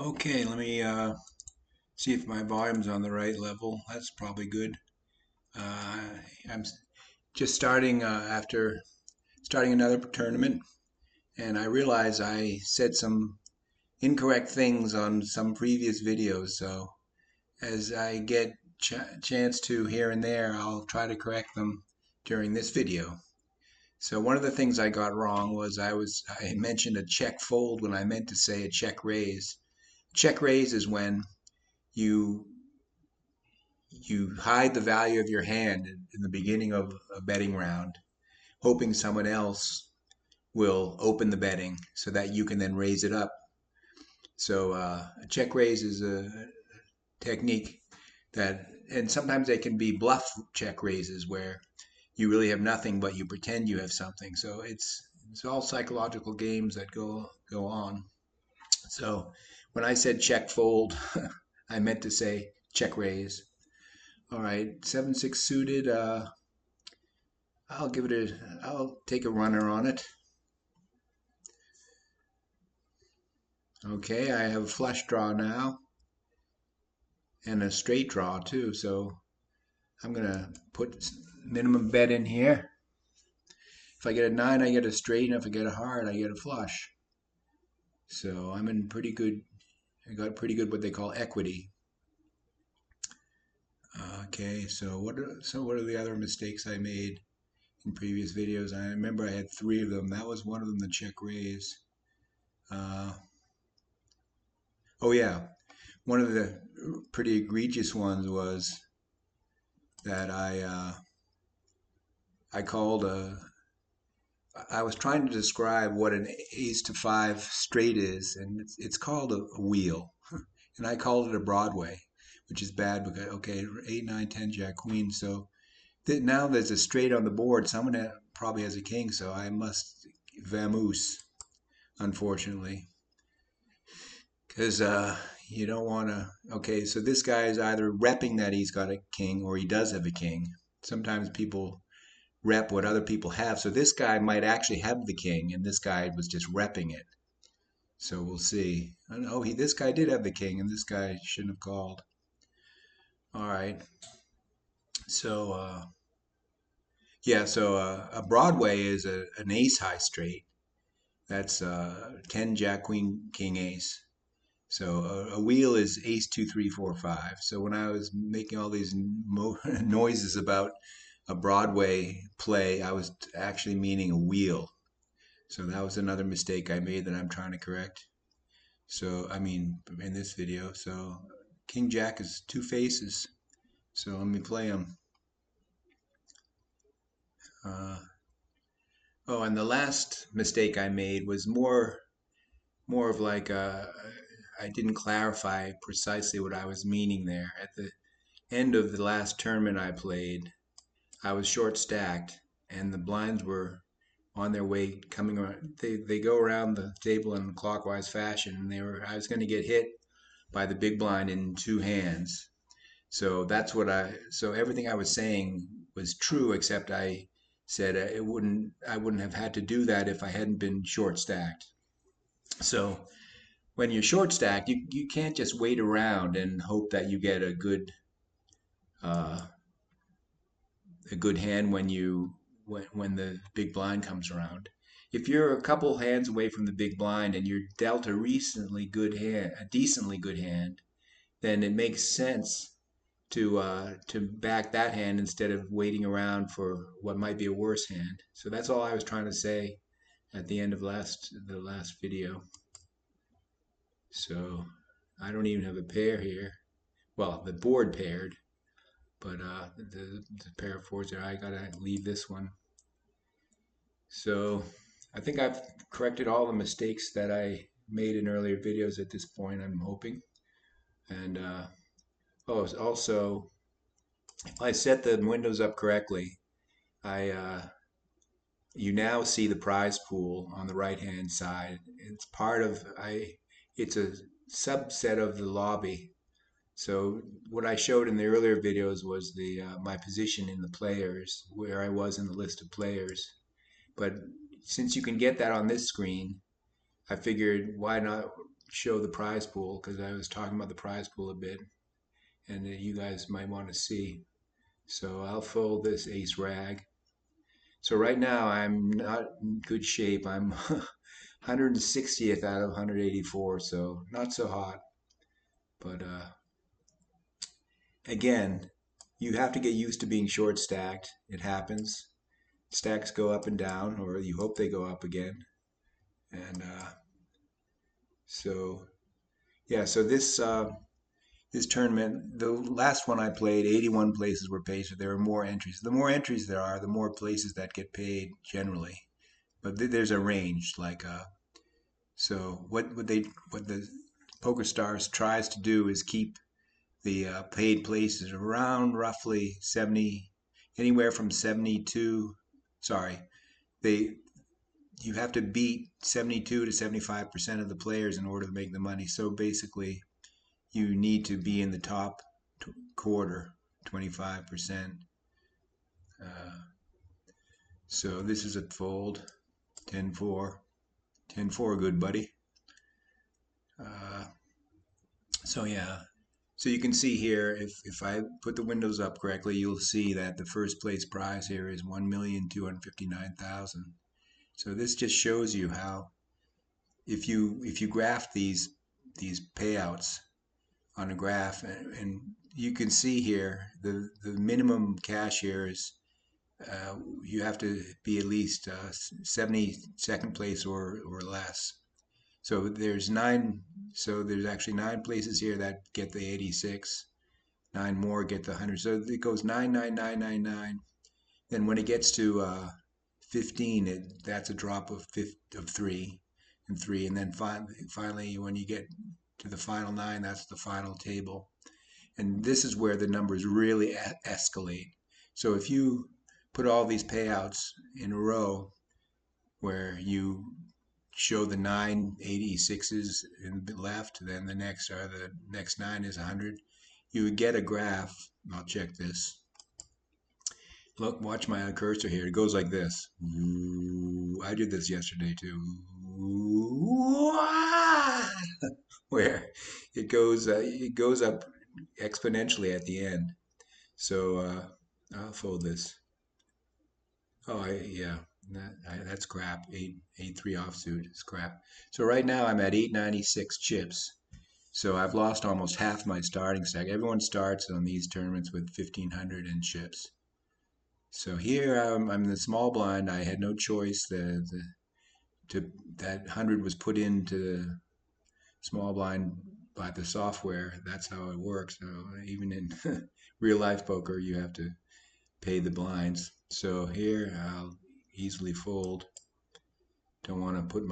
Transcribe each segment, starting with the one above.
Okay, let me see if my volume's on the right level. That's probably good. I'm just starting after starting another tournament, and I realize I said some incorrect things on some previous videos. So as I get chance to here and there, I'll try to correct them during this video. So one of the things I got wrong was I mentioned a check fold when I meant to say a check raise. Check raise is when you you hide the value of your hand in the beginning of a betting round, hoping someone else will open the betting so that you can then raise it up. So a check raise is a technique that, and sometimes they can be bluff check raises where you really have nothing but you pretend you have something. So it's all psychological games that go on. So when I said check fold, I meant to say check raise. All right, 7-6 suited. I'll take a runner on it. Okay, I have a flush draw now and a straight draw too. So I'm gonna put minimum bet in here. If I get a 9, I get a straight, and if I get a heart, I get a flush. So I'm in pretty good, I got pretty good what they call equity. Okay, so what are the other mistakes I made in previous videos? I remember I had 3 of them. That was one of them, the check raise. Oh yeah, one of the pretty egregious ones was that I called I was trying to describe what an ace to 5 straight is, and it's called a wheel, and I called it a Broadway, which is bad because okay, 8, 9, 10, Jack, Queen. So now there's a straight on the board. Someone probably has a king, so I must vamoose, unfortunately, because you don't want to. Okay, so this guy is either repping that he's got a king or he does have a king. Sometimes people rep what other people have. So this guy might actually have the king, and this guy was just repping it. So we'll see. Oh, this guy did have the king, and this guy shouldn't have called. All right. So yeah, so a Broadway is an ace high straight. That's 10 Jack Queen King Ace. So a wheel is ace 2 3 4 5. So when I was making all these noises about a Broadway play, I was actually meaning a wheel. So that was another mistake I made that I'm trying to correct. So I mean in this video. So King Jack is 2 faces. So let me play them. Oh, and the last mistake I made was more of like I didn't clarify precisely what I was meaning there. At the end of the last tournament I played, I was short stacked, and the blinds were on their way coming around. They go around the table in clockwise fashion, and I was going to get hit by the big blind in 2 hands. So that's what so everything I was saying was true, except I said I wouldn't have had to do that if I hadn't been short stacked. So when you're short stacked, you can't just wait around and hope that you get uh, a good hand when the big blind comes around. If you're a couple hands away from the big blind and you're dealt a decently good hand, then it makes sense to back that hand instead of waiting around for what might be a worse hand. So that's all I was trying to say at the end of the last video. So I don't even have a pair here. Well, the board paired, but the pair of 4s there, I gotta leave this one. So I think I've corrected all the mistakes that I made in earlier videos at this point, I'm hoping. And oh, also, if I set the windows up correctly, you now see the prize pool on the right hand side. It's part of it's a subset of the lobby. So what I showed in the earlier videos was my position in the players, where I was in the list of players. But since you can get that on this screen, I figured why not show the prize pool because I was talking about the prize pool a bit, and you guys might want to see. So I'll fold this ace rag. So right now I'm not in good shape. I'm 160th out of 184, so not so hot. But again, you have to get used to being short stacked. It happens. Stacks go up and down, or you hope they go up again. And so yeah, so this tournament, the last one I played, 81 places were paid, so there are more entries. The more entries there are, the more places that get paid generally. But there's a range. Like so, what the PokerStars tries to do is keep the paid places around roughly 70, anywhere from 72. Sorry, they you have to beat 72 to 75% of the players in order to make the money. So basically, you need to be in the top quarter, 25%. So this is a fold, 10-4. 10-4, good buddy. Uh, so yeah, so you can see here, if I put the windows up correctly, you'll see that the first place prize here is 1,259,000. So this just shows you how, if you graph these payouts on a graph, and you can see here the minimum cash here is you have to be at least 72nd place or less. So there's nine. So there's actually 9 places here that get the 86. 9 more get the 100. So it goes 9, 9, 9, 9, 9. Then when it gets to 15, that's a drop of 3 and 3. And then finally, when you get to the final 9, that's the final table. And this is where the numbers really escalate. So if you put all these payouts in a row where you show the 986s in the left, then the next 9 is 100, you would get a graph. I'll check this. Look, watch my cursor here. It goes like this. I did this yesterday too. Where it goes up exponentially at the end. So I'll fold this. Oh, yeah, that's crap. 8-3 offsuit is crap. So right now I'm at 896 chips. So I've lost almost half my starting stack. Everyone starts on these tournaments with 1,500 in chips. So here I'm in the small blind. I had no choice. That 100 was put into the small blind by the software. That's how it works. So even in real life poker, you have to pay the blinds. So here I'll easily fold. Don't want to put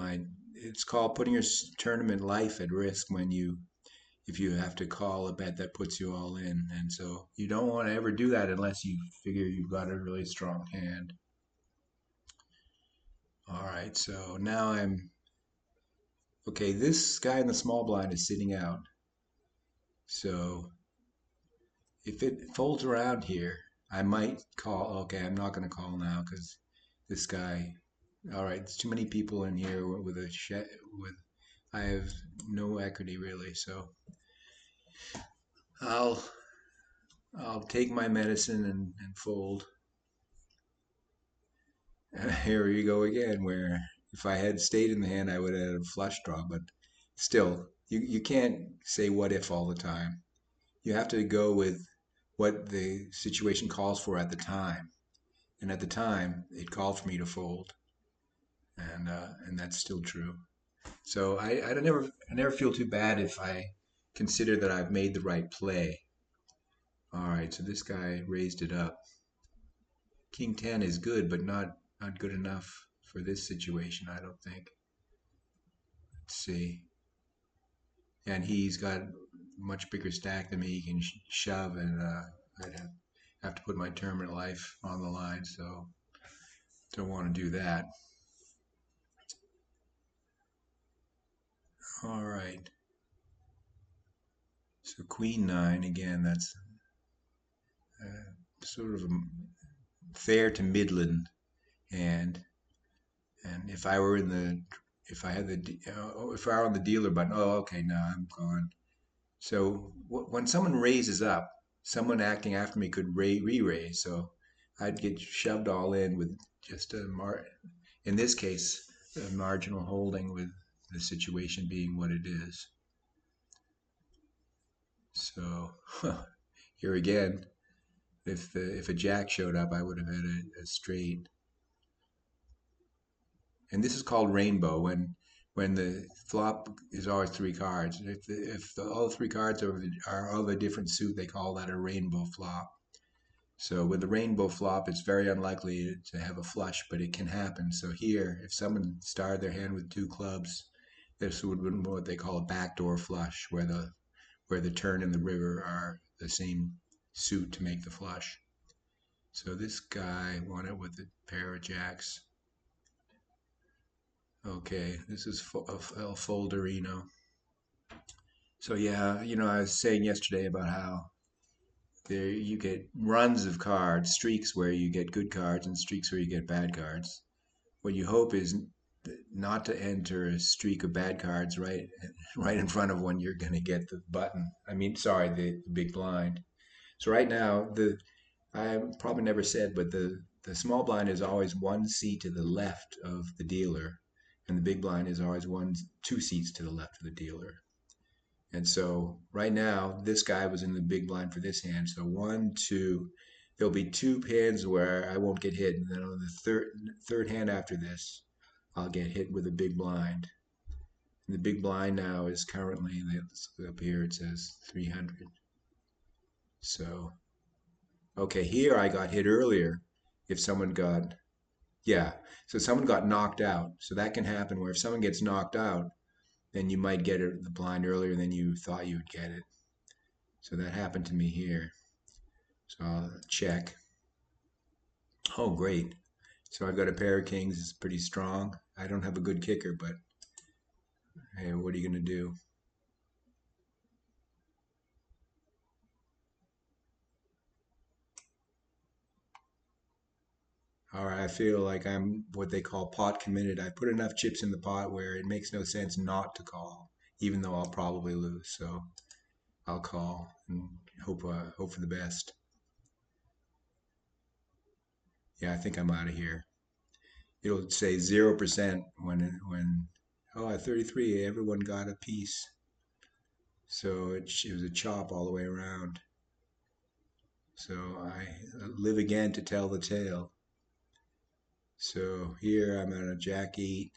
it's called putting your tournament life at risk if you have to call a bet that puts you all in. And so you don't want to ever do that unless you figure you've got a really strong hand. All right, so now okay, this guy in the small blind is sitting out. So if it folds around here, I might call. Okay, I'm not going to call now because this guy. All right, there's too many people in here with I have no equity really, so I'll take my medicine and fold. And here you go again, where if I had stayed in the hand, I would have had a flush draw. But still, you can't say what if all the time. You have to go with what the situation calls for at the time. And at the time, it called for me to fold, and that's still true. So I never feel too bad if I consider that I've made the right play. All right, so this guy raised it up. King 10 is good, but not good enough for this situation, I don't think. Let's see. And he's got much bigger stack than me. He can shove, and I'd have to put my tournament life on the line, so don't want to do that. All right. So Queen 9, again, that's sort of a fair to midland hand. And if I were in if I had if I were on the dealer button, oh, okay, now I'm gone. So when someone raises up, someone acting after me could re-raise. So I'd get shoved all in with just in this case, a marginal holding with the situation being what it is. So here again, if a jack showed up, I would have had a straight. And this is called rainbow when the flop is always three cards. If all three cards are of a different suit, they call that a rainbow flop. So with the rainbow flop, it's very unlikely to have a flush, but it can happen. So here, if someone starred their hand with two clubs, this would be what they call a backdoor flush, where the turn and the river are the same suit to make the flush. So this guy won it with a pair of jacks. Okay, this is El Folderino. So yeah, I was saying yesterday about how there you get runs of cards, streaks where you get good cards and streaks where you get bad cards. What you hope is not to enter a streak of bad cards right in front of when you're going to get the button. I mean, sorry, the big blind. So right now, I probably never said, but the small blind is always one seat to the left of the dealer, and the big blind is always two seats to the left of the dealer. And so right now, this guy was in the big blind for this hand. So one, two, there'll be two hands where I won't get hit, and then on the third hand after this, I'll get hit with a big blind. And the big blind now is currently up here. It says 300. So okay, here I got hit earlier. If someone got Yeah, so someone got knocked out. So that can happen where if someone gets knocked out, then you might get the blind earlier than you thought you would get it. So that happened to me here. So I'll check. Oh, great. So I've got a pair of kings. It's pretty strong. I don't have a good kicker, but hey, what are you going to do? All right, I feel like I'm what they call pot committed. I put enough chips in the pot where it makes no sense not to call, even though I'll probably lose. So I'll call and hope for the best. Yeah, I think I'm out of here. It'll say 0% when oh at 33 everyone got a piece. So it was a chop all the way around. So I live again to tell the tale. So here I'm at a jack eight.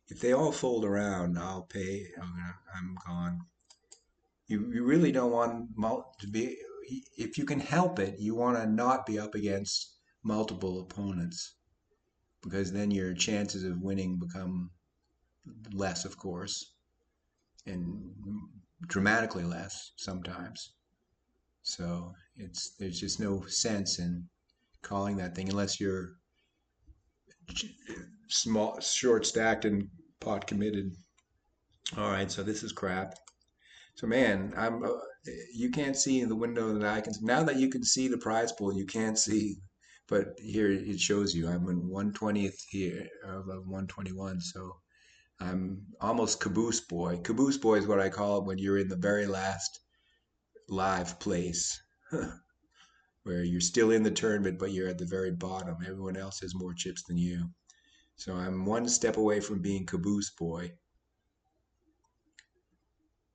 If they all fold around, I'll pay. I'm gone. You really don't want to be. If you can help it, you want to not be up against multiple opponents because then your chances of winning become less, of course, and dramatically less sometimes. So there's just no sense in calling that thing unless you're small, short stacked, and pot committed. All right, so this is crap. So man, I'm you can't see in the window that I can. Now that you can see the prize pool, you can't see, but here it shows you. I'm in 1/20th here of 121, so I'm almost caboose boy. Caboose boy is what I call it when you're in the very last live place, where you're still in the tournament, but you're at the very bottom. Everyone else has more chips than you. So I'm one step away from being caboose boy.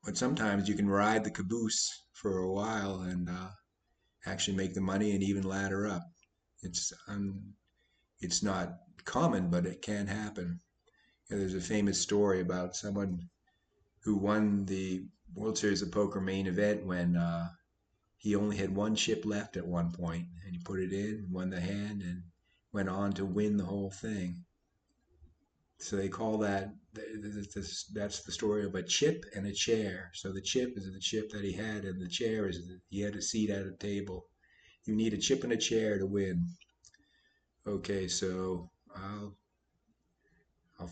But sometimes you can ride the caboose for a while and actually make the money and even ladder up. It's not common, but it can happen. There's a famous story about someone who won the World Series of Poker main event when he only had one chip left at one point, and he put it in, won the hand, and went on to win the whole thing. So they call that's the story of a chip and a chair. So the chip is the chip that he had, and the chair is he had a seat at a table. You need a chip and a chair to win. Okay, so I'll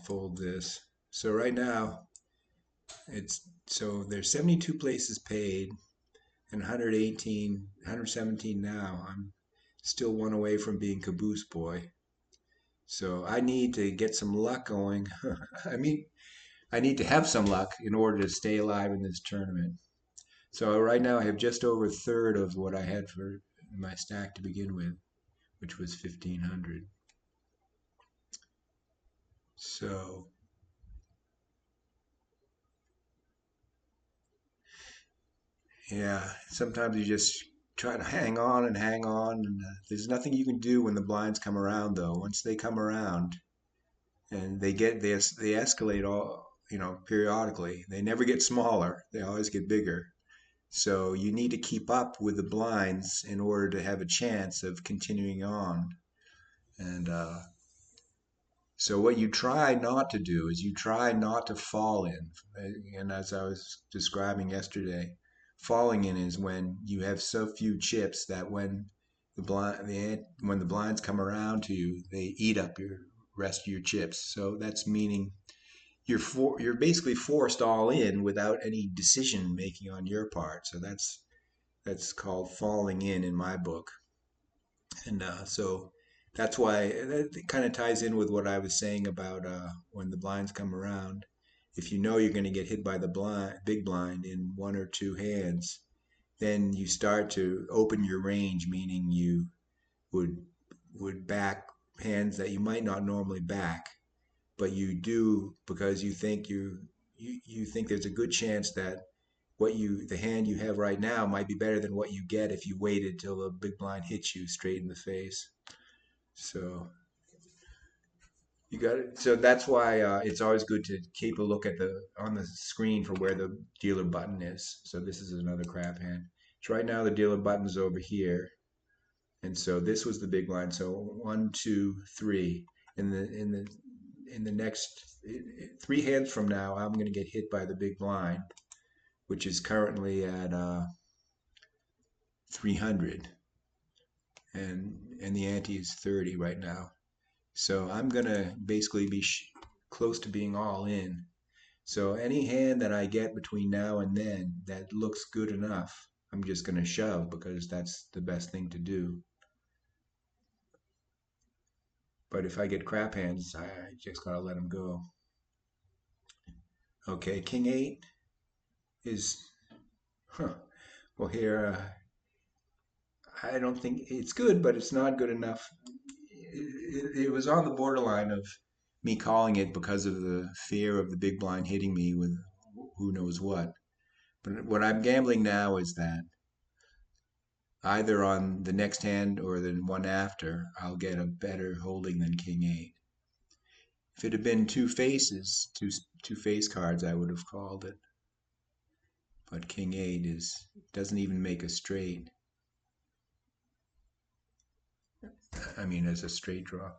fold this. So right now there's 72 places paid and 117 now. I'm still one away from being caboose boy. So I need to get some luck going. I mean, I need to have some luck in order to stay alive in this tournament. So right now I have just over a third of what I had for my stack to begin with, which was 1,500. So yeah, sometimes you just try to hang on, and there's nothing you can do when the blinds come around. Though once they come around and they escalate all periodically. They never get smaller; they always get bigger. So you need to keep up with the blinds in order to have a chance of continuing on. And so what you try not to do is you try not to fall in. And as I was describing yesterday, falling in is when you have so few chips that when the blinds come around to you, they eat up your rest of your chips. So that's meaning you're basically forced all in without any decision making on your part. So that's called falling in my book. And so that's why that kind of ties in with what I was saying about when the blinds come around. If you know you're going to get hit by the big blind in one or two hands, then you start to open your range, meaning you would would back hands that you might not normally back, but you do because you think there's a good chance that the hand you have right now might be better than what you get if you waited till the big blind hits you straight in the face. So you got it. So that's why it's always good to keep a look at the on the screen for where the dealer button is. So this is another crap hand. So right now the dealer button is over here, and so this was the big blind. So one, two, three. In the next three hands from now, I'm going to get hit by the big blind, which is currently at 300, and the ante is 30 right now. So I'm gonna basically be close to being all in. So any hand that I get between now and then that looks good enough, I'm just gonna shove because that's the best thing to do. But if I get crap hands, I just gotta let them go. Okay, King 8 is, huh, well here, I don't think it's good, but it's not good enough. It was on the borderline of me calling it because of the fear of the big blind hitting me with who knows what. But what I'm gambling now is that either on the next hand or the one after, I'll get a better holding than King 8. If it had been two face cards, I would have called it. But King 8 doesn't even make a straight. I mean, as a straight draw.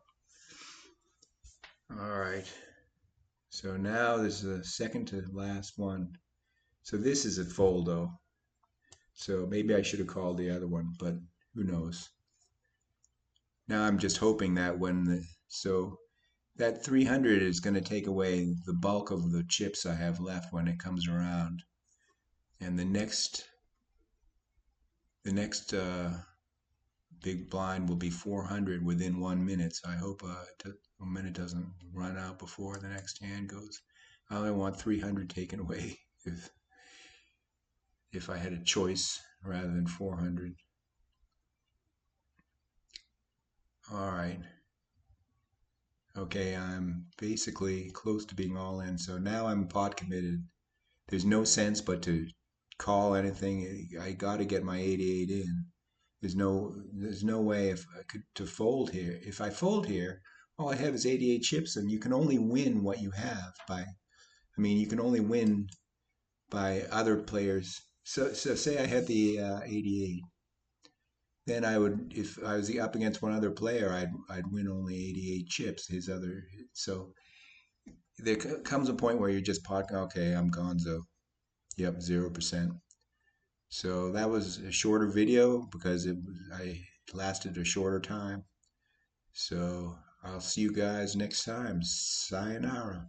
All right. So now this is the second to last one. So this is a foldo. So maybe I should have called the other one, but who knows? Now I'm just hoping that so that 300 is going to take away the bulk of the chips I have left when it comes around. And the next big blind will be 400 within 1 minute. So I hope a minute doesn't run out before the next hand goes. I only want 300 taken away if I had a choice rather than 400. All right. Okay, I'm basically close to being all in. So now I'm pot committed. There's no sense but to call anything. I got to get my 88 in. There's no way if I could to fold here. If I fold here, all I have is 88 chips, and you can only win what you have by. I mean, you can only win by other players. So say I had the 88, then I would, if I was up against one other player, I'd win only 88 chips. So there comes a point where you're just pot. Okay, I'm gonzo. Yep, 0%. So that was a shorter video because I lasted a shorter time. So I'll see you guys next time. Sayonara.